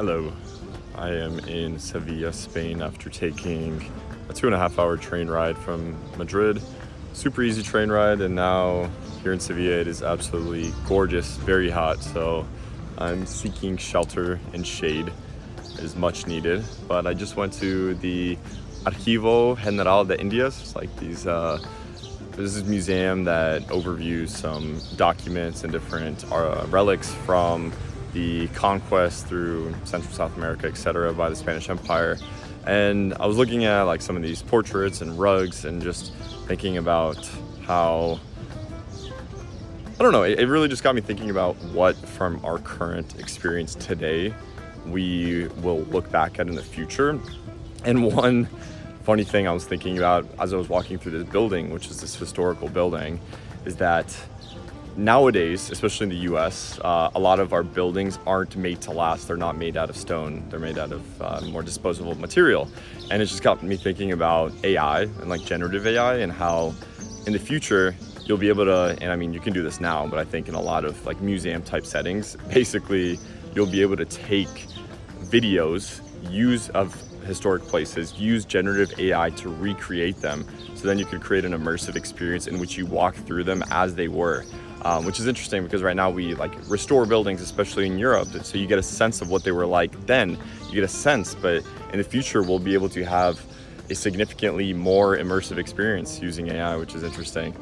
Hello, I am in Sevilla, Spain after taking a 2.5 hour train ride from Madrid. Super easy train ride, and now here in Sevilla it is absolutely gorgeous, very hot, so I'm seeking shelter and shade. It is much needed, but I just went to the Archivo de Indias. It's like this is a museum that overviews some documents and different relics from the conquest through Central South America, etc., by the Spanish Empire. And I was looking at like some of these portraits and rugs and just thinking about how, I don't know, it really just got me thinking about what from our current experience today we will look back at in the future. And one funny thing I was thinking about as I was walking through this building, which is this historical building, is that nowadays, especially in the US, a lot of our buildings aren't made to last. They're not made out of stone. They're made out of more disposable material. And it just got me thinking about AI and like generative AI and how in the future you'll be able to, and I mean, you can do this now, but I think in a lot of like museum type settings, basically you'll be able to take videos, of historic places, use generative AI to recreate them. So then you could create an immersive experience in which you walk through them as they were. Which is interesting because right now we like restore buildings, especially in Europe, so you get a sense of what they were like then. You get a sense, but in the future we'll be able to have a significantly more immersive experience using AI, which is interesting.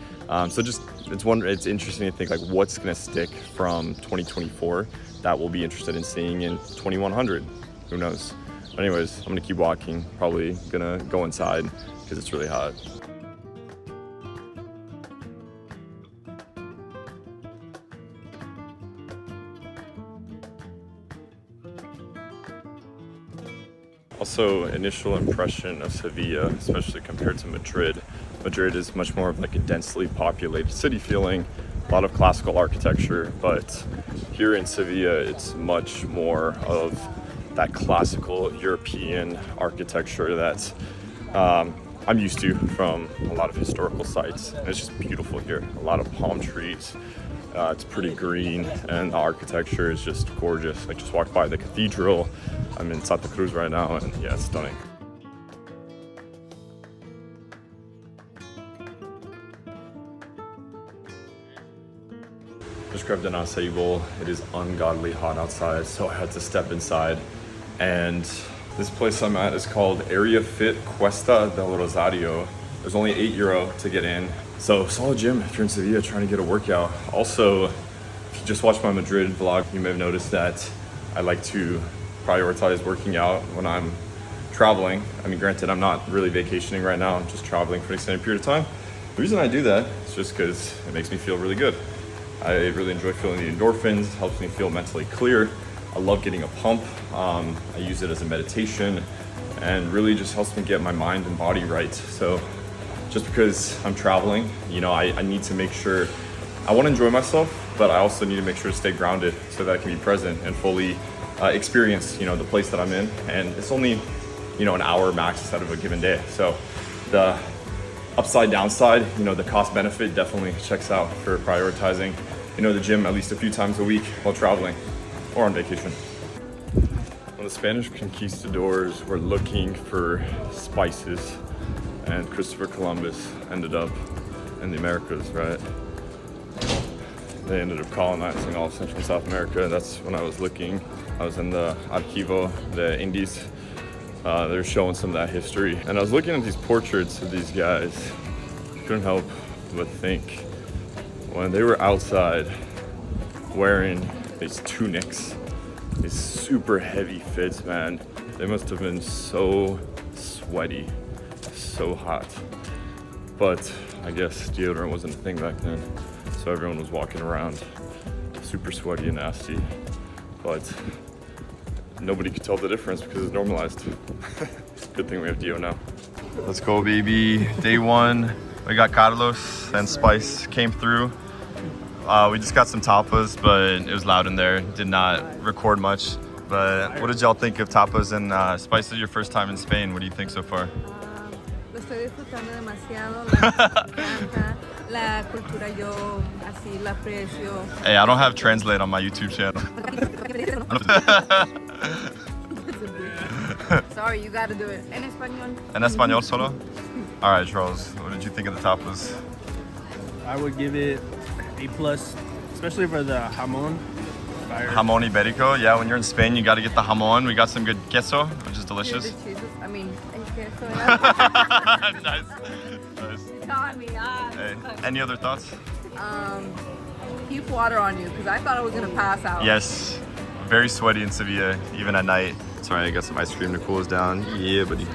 So just it's interesting to think like what's going to stick from 2024 that we'll be interested in seeing in 2100. Who knows? But anyways, I'm gonna keep walking. Probably gonna go inside because it's really hot. Also, initial impression of Sevilla, especially compared to Madrid. Madrid is much more of like a densely populated city feeling, a lot of classical architecture, but here in Sevilla, it's much more of that classical European architecture that I'm used to from a lot of historical sites. And it's just beautiful here. A lot of palm trees. It's pretty green, and the architecture is just gorgeous. I just walked by the cathedral. I'm in Santa Cruz right now, and yeah, it's stunning. Just grabbed an acai bowl. It is ungodly hot outside, so I had to step inside. And this place I'm at is called Areafit Cuesta del Rosario. There's only €8 to get in. So solid gym if you're in Sevilla trying to get a workout. Also, if you just watched my Madrid vlog, you may have noticed that I like to prioritize working out when I'm traveling. I mean, granted, I'm not really vacationing right now. I'm just traveling for an extended period of time. The reason I do that is just because it makes me feel really good. I really enjoy feeling the endorphins, helps me feel mentally clear. I love getting a pump. I use it as a meditation and really just helps me get my mind and body right. So just because I'm traveling, you know, I need to make sure, I want to enjoy myself, but I also need to make sure to stay grounded so that I can be present and fully experience, you know, the place that I'm in. And it's only, you know, an hour max out of a given day. So the upside downside, you know, the cost benefit definitely checks out for prioritizing, you know, the gym at least a few times a week while traveling or on vacation. When the Spanish conquistadors were looking for spices and Christopher Columbus ended up in the Americas, right? They ended up colonizing all of Central and South America. That's when I was looking. I was in the Archivo de Indias. They're showing some of that history. And I was looking at these portraits of these guys. Couldn't help but think when they were outside wearing these tunics, these super heavy fits, man. They must have been so sweaty, so hot. But I guess deodorant wasn't a thing back then. So everyone was walking around super sweaty and nasty. But nobody could tell the difference because it's normalized. Good thing we have Deo now. Let's go, baby. Day one. We got Carlos and Spice came through. We just got some tapas, but it was loud in there. Did not record much. But what did y'all think of tapas? And Spice, this is your first time in Spain. What do you think so far? Lo estoy disfrutando demasiado. Me encanta la cultura. Yo así la aprecio. Hey, I don't have Translate on my YouTube channel. Sorry, you gotta do it. En español. En español solo? All right, Charles, what did you think of the tapas? I would give it A+, especially for the jamon. Fire. Jamón ibérico. Yeah, when you're in Spain, you got to get the jamón. We got some good queso, which is Yeah, delicious. the cheeses. I mean, el queso. Nice. Got me. Hey, any other thoughts? Keep water on you, because I thought I was gonna pass out. Yes, very sweaty in Sevilla, even at night. Sorry, I got some ice cream to cool us down. Yeah, buddy.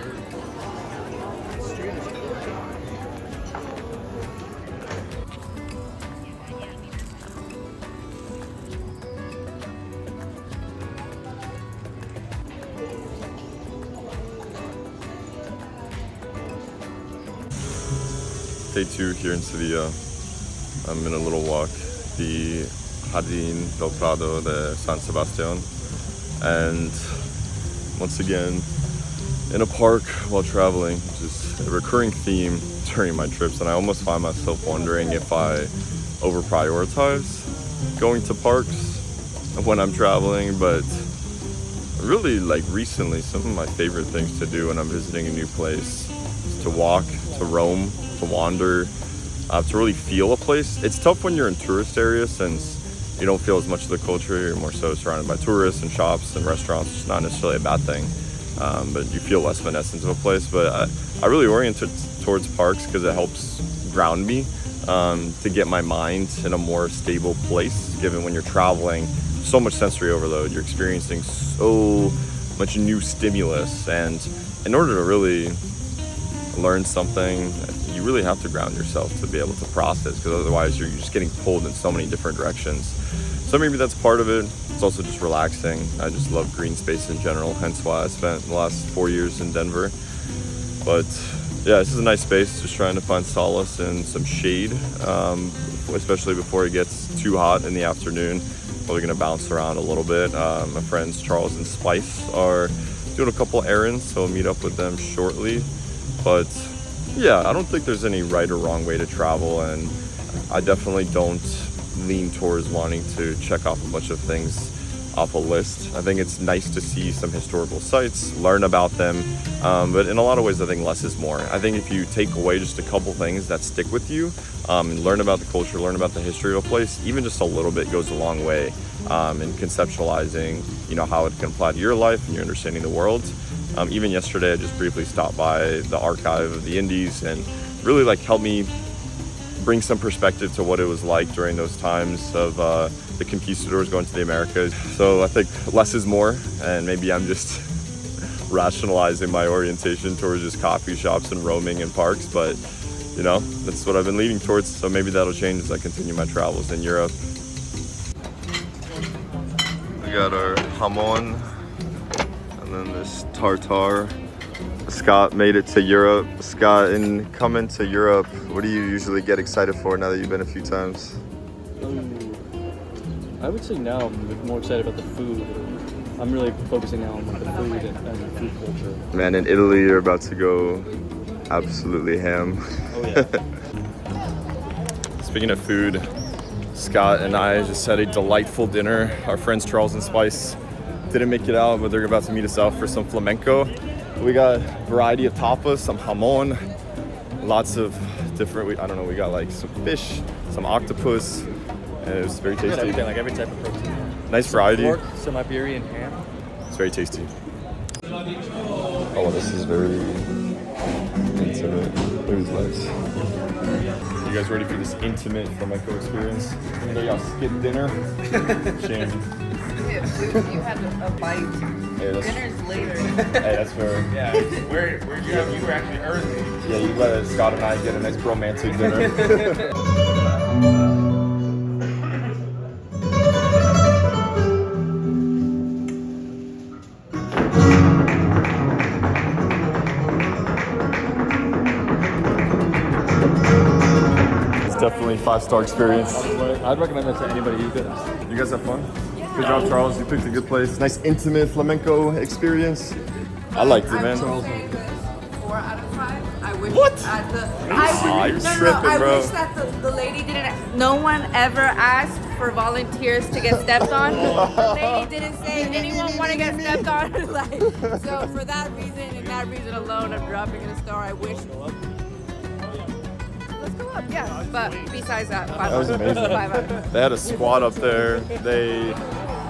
Day 2 here in Sevilla. I'm in a little walk, the Jardines del Prado de San Sebastian, and once again in a park while traveling, which is a recurring theme during my trips, and I almost find myself wondering if I over prioritize going to parks when I'm traveling, but really, like recently, some of my favorite things to do when I'm visiting a new place is to walk, to roam, to wander, to really feel a place. It's tough when you're in tourist areas since you don't feel as much of the culture. You're more so surrounded by tourists and shops and restaurants, which is not necessarily a bad thing, but you feel less of an essence of a place. But I really orient towards parks because it helps ground me, to get my mind in a more stable place, given when you're traveling, so much sensory overload. You're experiencing so much new stimulus, and in order to really learn something, you really have to ground yourself to be able to process, because otherwise you're just getting pulled in so many different directions. So maybe that's part of it. It's also just relaxing. I just love green space in general, hence why I spent the last 4 years in Denver. But yeah, this is a nice space, just trying to find solace in some shade, especially before it gets too hot in the afternoon. Probably gonna bounce around a little bit. My friends Charles and Spice are doing a couple errands, so I'll meet up with them shortly. But yeah, I don't think there's any right or wrong way to travel, and I definitely don't lean towards wanting to check off a bunch of things off a list. I think it's nice to see some historical sites, learn about them, but in a lot of ways I think less is more. I think if you take away just a couple things that stick with you, and learn about the culture, learn about the history of a place, even just a little bit goes a long way in conceptualizing, how it can apply to your life and your understanding the world. Even yesterday, I just briefly stopped by the Archive of the Indies, and really helped me bring some perspective to what it was like during those times of the Conquistadors going to the Americas. So I think less is more, and maybe I'm just rationalizing my orientation towards just coffee shops and roaming in parks, but that's what I've been leaning towards. So maybe that'll change as I continue my travels in Europe. We got our jamon, and then this tartare. Scott made it to Europe. Scott, in coming to Europe, what do you usually get excited for now that you've been a few times? I would say now I'm more excited about the food. I'm really focusing now on the food and the food culture. Man, in Italy, you're about to go absolutely ham. Oh yeah. Speaking of food, Scott and I just had a delightful dinner. Our friends Charles and Spice didn't make it out, but they're about to meet us out for some flamenco. We got a variety of tapas, some jamon, lots of different, we got some fish, some octopus, and it was very tasty. Everything, every type of protein. Nice variety. Pork, some Iberian ham. It's very tasty. Oh, this is very intimate. It was nice. You guys ready for this intimate flamenco experience? There y'all skip dinner. Shame. You had a bite. Hey, Dinner's later. Hey, that's fair. Yeah, you were actually early. Yeah, you let Scott and I get a nice romantic dinner. Definitely a 5-star experience. I'd recommend that to anybody who does. You guys have fun? Good job, Charles. You picked a good place. Nice, intimate flamenco experience. I liked it, man. 4 out of 5. I wish wish What? You're tripping, I bro. wish that the lady didn't. No one ever asked for volunteers to get stepped on. The lady didn't say anyone want to get stepped on. Like, so for that reason and that reason alone, I'm dropping in a star. I wish. Let's go up, yeah. But besides that, That was amazing. 5 out. They had a squad up there. They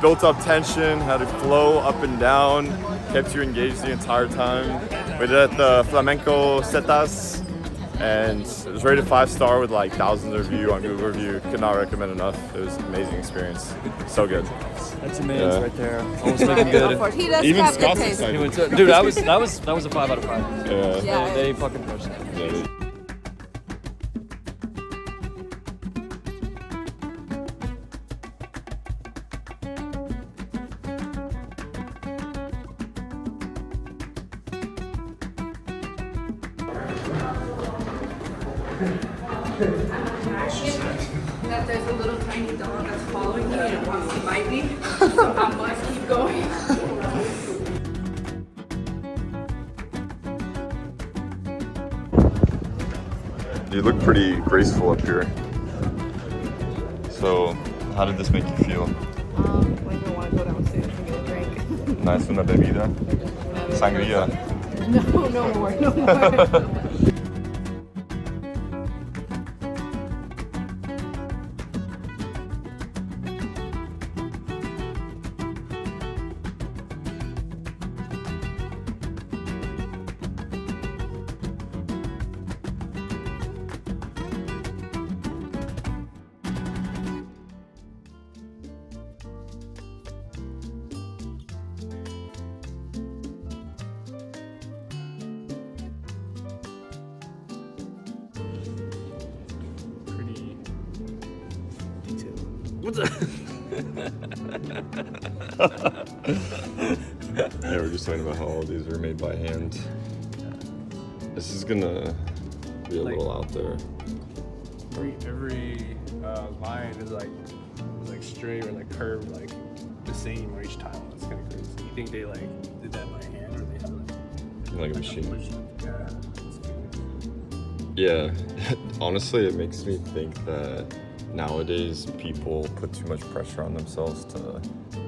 built up tension, had it flow up and down, kept you engaged the entire time. We did it at the Flamenco Setas, and it was rated 5-star with like thousands of reviews on Google Review. Could not recommend enough. It was an amazing experience. So good. That's a man's Yeah. right there. Almost looking good. He does Even have good Scott's taste. excited. Dude, that was a 5 out of 5. Yeah. Yeah. They fucking pushed it. Yeah, they- That there's a little tiny dog that's following me and it wants to bite me. So I must keep going. You look pretty graceful up here. So, how did this make you feel? Like I want to go downstairs and get a drink. Nice, una bebida? Sangria. No more. Pretty detailed. What's Yeah, we're just talking about how all these are made by hand. This is gonna be a little out there. every line is like straight or like curved like the same for each tile. It's kind of crazy. You think they like did that by hand or they have Like a machine. Yeah. It's cool. Yeah, honestly, it makes me think that nowadays people put too much pressure on themselves to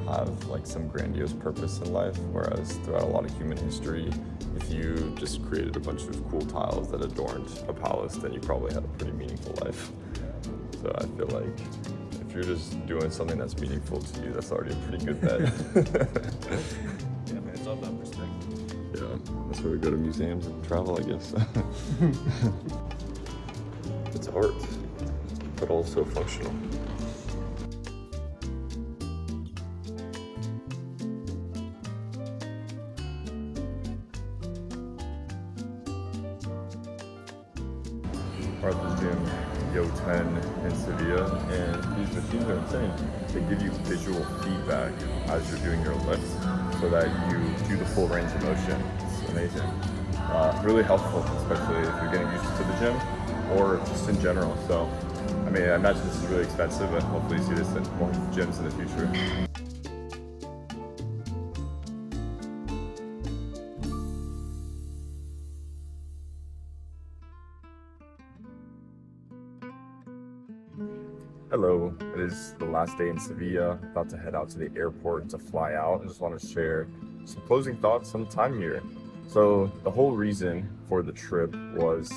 have like some grandiose purpose in life, whereas throughout a lot of human history, if you just created a bunch of cool tiles that adorned a palace, then you probably had a pretty meaningful life. So I feel like if you're just doing something that's meaningful to you, that's already a pretty good bet. Yeah, man, it's all about perspective. Yeah, that's why we go to museums and travel, I guess. It's art, but also functional. Art Museum Yo 10 in Sevilla, and these machines are insane. They give you visual feedback as you're doing your lift so that you do the full range of motion. It's amazing. Really helpful, especially if you're getting used to the gym or just in general. So, I mean, I imagine this is really expensive, but hopefully you see this at more gyms in the future. Hello, it is the last day in Sevilla, about to head out to the airport to fly out. I just want to share some closing thoughts on the time here. So the whole reason for the trip was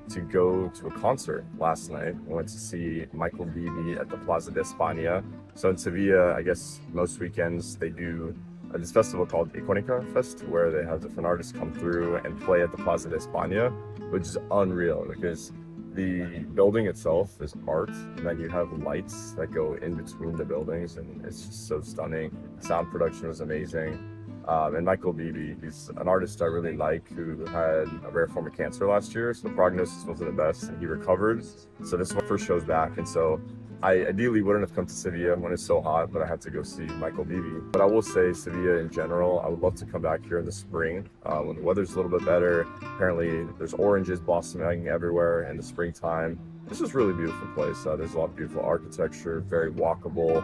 to go to a concert last night. I went to see Michael Bibi at the Plaza de España. So in Sevilla, I guess most weekends they do this festival called Iconica Fest, where they have different artists come through and play at the Plaza de España, which is unreal because the building itself is art, and then you have lights that go in between the buildings, and it's just so stunning. Sound production was amazing. And Michael Bibi, he's an artist I really like who had a rare form of cancer last year, so the prognosis wasn't the best, and he recovered. So this is my first show's back, and so I ideally wouldn't have come to Sevilla when it's so hot, but I had to go see Michael Bibi. But I will say Sevilla in general, I would love to come back here in the spring when the weather's a little bit better. Apparently there's oranges blossoming everywhere in the springtime. It's just a really beautiful place. There's a lot of beautiful architecture, very walkable,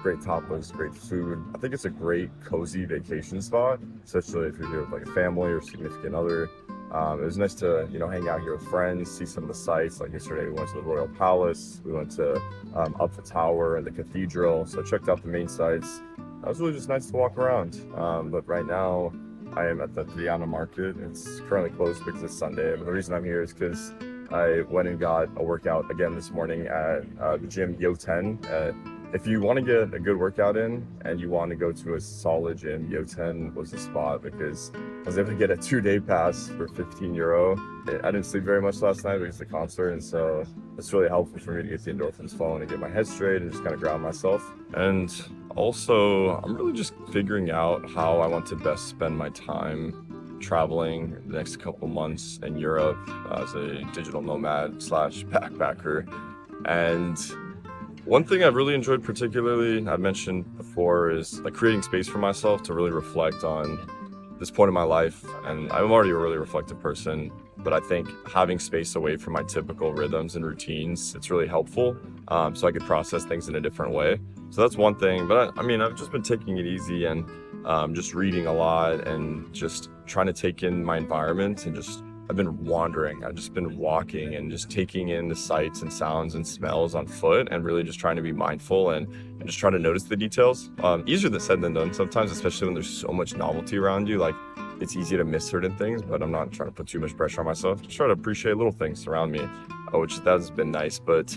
great tapas, great food. I think it's a great cozy vacation spot, especially if you're here with like a family or significant other. It was nice to, hang out here with friends, see some of the sights. Like yesterday, we went to the Royal Palace, we went to up the tower and the Cathedral, so checked out the main sites. It was really just nice to walk around. But right now, I am at the Triana market. It's currently closed because it's Sunday. But the reason I'm here is because I went and got a workout again this morning at the gym Yo10. If you want to get a good workout in and you want to go to a solid gym, Yo10 was the spot because I was able to get a 2-day pass for €15. I didn't sleep very much last night because of the concert, and so it's really helpful for me to get the endorphins flowing and get my head straight and just kind of ground myself. And also, I'm really just figuring out how I want to best spend my time traveling the next couple months in Europe as a digital nomad / backpacker. And one thing I've really enjoyed particularly, I've mentioned before, is like creating space for myself to really reflect on this point in my life. And I'm already a really reflective person, but I think having space away from my typical rhythms and routines, it's really helpful, so I could process things in a different way. So that's one thing. But I've just been taking it easy and just reading a lot and just trying to take in my environment and I've been wandering. I've just been walking and just taking in the sights and sounds and smells on foot and really just trying to be mindful and just trying to notice the details. Easier said than done sometimes, especially when there's so much novelty around you. Like, it's easy to miss certain things, but I'm not trying to put too much pressure on myself. Just try to appreciate little things around me, which has been nice. But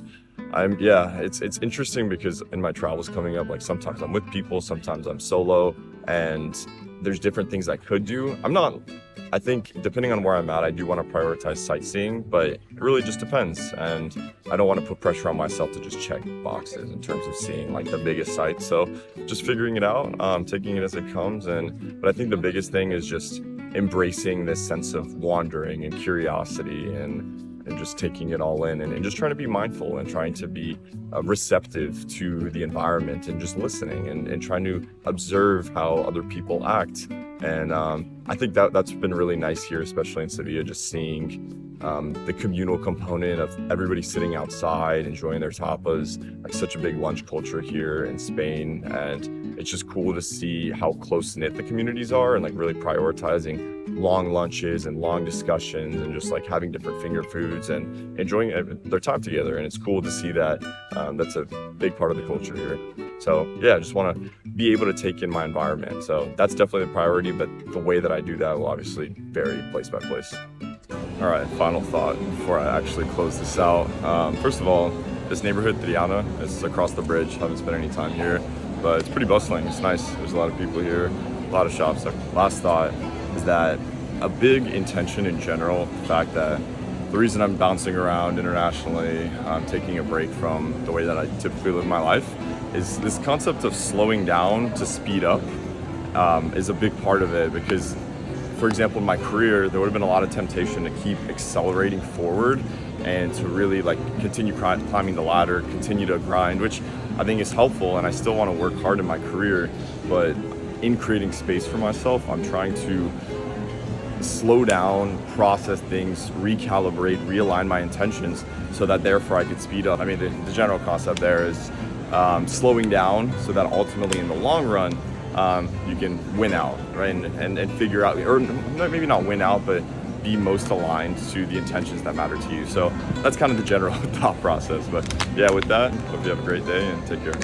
it's interesting because in my travels coming up, like sometimes I'm with people, sometimes I'm solo, and there's different things I could do. I think depending on where I'm at, I do want to prioritize sightseeing, but it really just depends. And I don't want to put pressure on myself to just check boxes in terms of seeing like the biggest sites. So just figuring it out, taking it as it comes. But I think the biggest thing is just embracing this sense of wandering and curiosity and just taking it all in and just trying to be mindful and trying to be receptive to the environment and just listening and trying to observe how other people act. And I think that's been really nice here, especially in Sevilla, just seeing the communal component of everybody sitting outside, enjoying their tapas, like such a big lunch culture here in Spain. And it's just cool to see how close-knit the communities are and like really prioritizing long lunches and long discussions and just like having different finger foods and enjoying their time together. And it's cool to see that that's a big part of the culture here. So yeah, I just want to be able to take in my environment. So that's definitely the priority, but the way that I do that will obviously vary place by place. All right, final thought before I actually close this out. First of all, this neighborhood, Triana, is across the bridge. I haven't spent any time here, but it's pretty bustling. It's nice. There's a lot of people here, a lot of shops. Last thought is that a big intention in general, the fact that the reason I'm bouncing around internationally, taking a break from the way that I typically live my life, is this concept of slowing down to speed up is a big part of it. Because, for example, in my career, there would have been a lot of temptation to keep accelerating forward and to really like continue climbing the ladder, continue to grind, which I think is helpful, and I still want to work hard in my career. But in creating space for myself, I'm trying to slow down, process things, recalibrate, realign my intentions so that therefore I could speed up. I mean, the general concept there is slowing down so that ultimately in the long run, you can win out, right? And figure out, or maybe not win out, but be most aligned to the intentions that matter to you. So that's kind of the general thought process. But yeah, with that, hope you have a great day and take care.